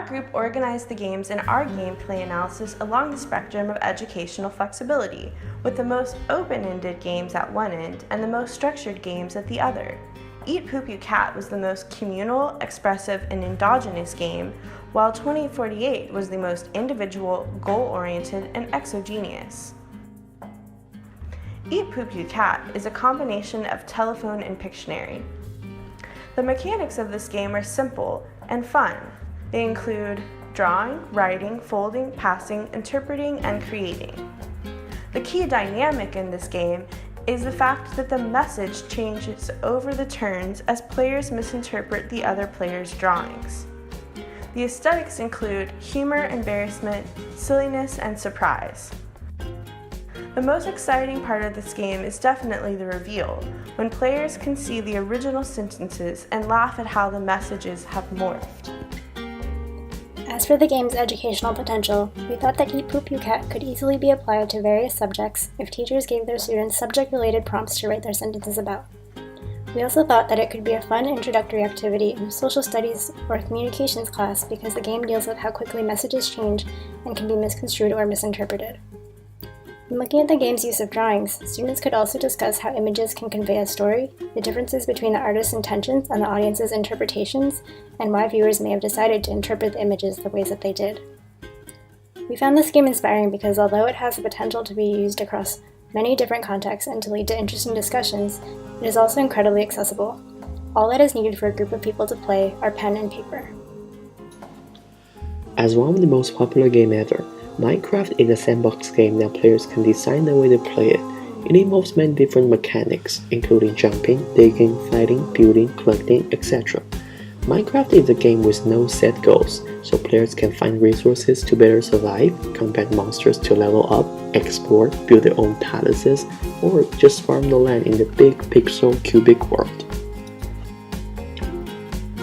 Our group organized the games in our gameplay analysis along the spectrum of educational flexibility, with the most open-ended games at one end and the most structured games at the other. Eat Poop You Cat was the most communal, expressive, and endogenous game, while 2048 was the most individual, goal-oriented, and exogenous. Eat Poop You Cat is a combination of telephone and Pictionary. The mechanics of this game are simple and fun. They include drawing, writing, folding, passing, interpreting, and creating. The key dynamic in this game is the fact that the message changes over the turns as players misinterpret the other player's drawings. The aesthetics include humor, embarrassment, silliness, and surprise. The most exciting part of this game is definitely the reveal, when players can see the original sentences and laugh at how the messages have morphed. As for the game's educational potential, we thought that Eat Poop You Cat could easily be applied to various subjects if teachers gave their students subject-related prompts to write their sentences about. We also thought that it could be a fun introductory activity in a social studies or communications class because the game deals with how quickly messages change and can be misconstrued or misinterpreted. When looking at the game's use of drawings, students could also discuss how images can convey a story, the differences between the artist's intentions and the audience's interpretations, and why viewers may have decided to interpret the images the ways that they did. We found this game inspiring because although it has the potential to be used across many different contexts and to lead to interesting discussions, it is also incredibly accessible. All that is needed for a group of people to play are pen and paper. As one of the most popular games ever, Minecraft is a sandbox game that players can design the way they play it. It involves many different mechanics, including jumping, digging, fighting, building, collecting, etc. Minecraft is a game with no set goals, so players can find resources to better survive, combat monsters to level up, explore, build their own palaces, or just farm the land in the big pixel cubic world.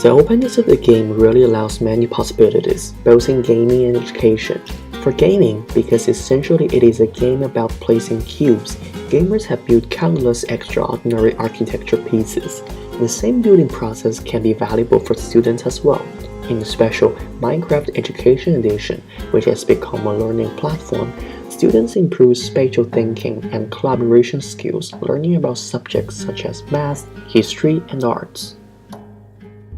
The openness of the game really allows many possibilities, both in gaming and education. For gaming, because essentially it is a game about placing cubes, gamers have built countless extraordinary architecture pieces. The same building process can be valuable for students as well. In the special Minecraft Education Edition, which has become a learning platform, students improve spatial thinking and collaboration skills, learning about subjects such as math, history, and arts.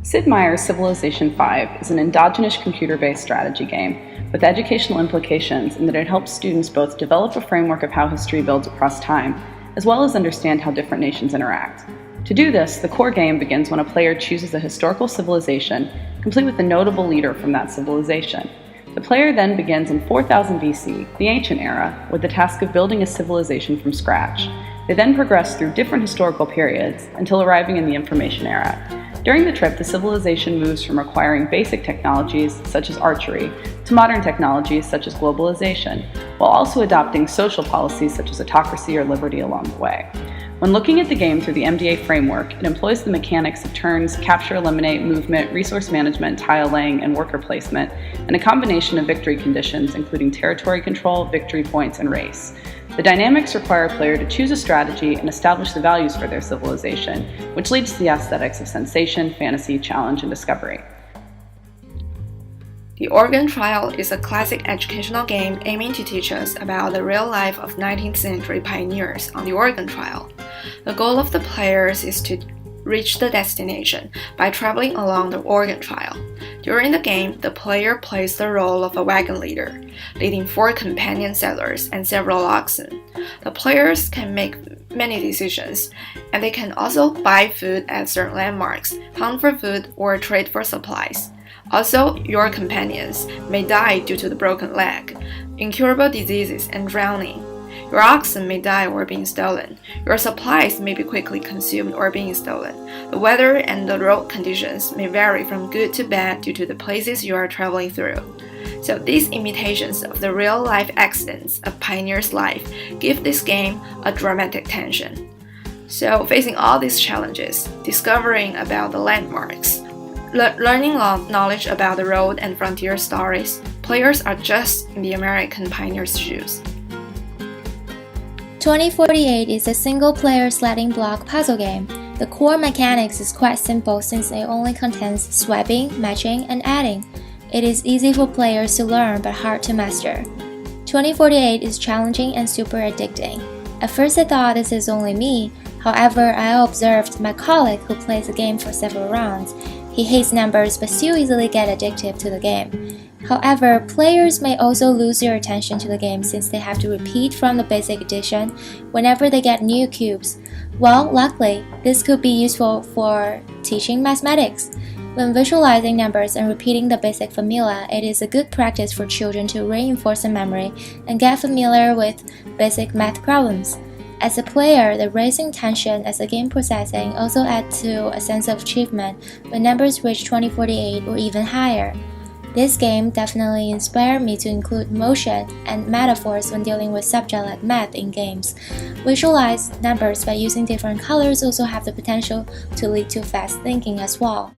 Sid Meier's Civilization V is an endogenous computer-based strategy game with educational implications in that it helps students both develop a framework of how history builds across time, as well as understand how different nations interact. To do this, the core game begins when a player chooses a historical civilization, complete with a notable leader from that civilization. The player then begins in 4000 BC, the ancient era, with the task of building a civilization from scratch. They then progress through different historical periods until arriving in the Information Era. During the trip, the civilization moves from acquiring basic technologies, such as archery, to modern technologies, such as globalization, while also adopting social policies such as autocracy or liberty along the way. When looking at the game through the MDA framework, it employs the mechanics of turns, capture, eliminate, movement, resource management, tile laying, and worker placement, and a combination of victory conditions, including territory control, victory points, and race. The dynamics require a player to choose a strategy and establish the values for their civilization, which leads to the aesthetics of sensation, fantasy, challenge, and discovery. The Oregon Trial is a classic educational game aiming to teach us about the real life of 19th century pioneers on the Oregon Trail. The goal of the players is to reach the destination by traveling along the Oregon Trail. During the game, the player plays the role of a wagon leader, leading 4 companion settlers and several oxen. The players can make many decisions, and they can also buy food at certain landmarks, hunt for food, or trade for supplies. Also, your companions may die due to the broken leg, incurable diseases, and drowning. Your oxen may die or being stolen. Your supplies may be quickly consumed or being stolen. The weather and the road conditions may vary from good to bad due to the places you are traveling through. So these imitations of the real-life accidents of pioneers' life give this game a dramatic tension. So facing all these challenges, discovering about the landmarks, learning knowledge about the road and frontier stories, players are just in the American pioneers' shoes. 2048 is a single-player sliding block puzzle game. The core mechanics is quite simple since it only contains swiping, matching, and adding. It is easy for players to learn but hard to master. 2048 is challenging and super addicting. At first I thought this is only me, however I observed my colleague who plays the game for several rounds. He hates numbers but still easily get addicted to the game. However, players may also lose their attention to the game since they have to repeat from the basic addition whenever they get new cubes. Well, luckily, this could be useful for teaching mathematics. When visualizing numbers and repeating the basic formula, it is a good practice for children to reinforce their memory and get familiar with basic math problems. As a player, the raising tension as the game processing also adds to a sense of achievement when numbers reach 2048 or even higher. This game definitely inspired me to include motion and metaphors when dealing with subjects like math in games. Visualize numbers by using different colors also have the potential to lead to fast thinking as well.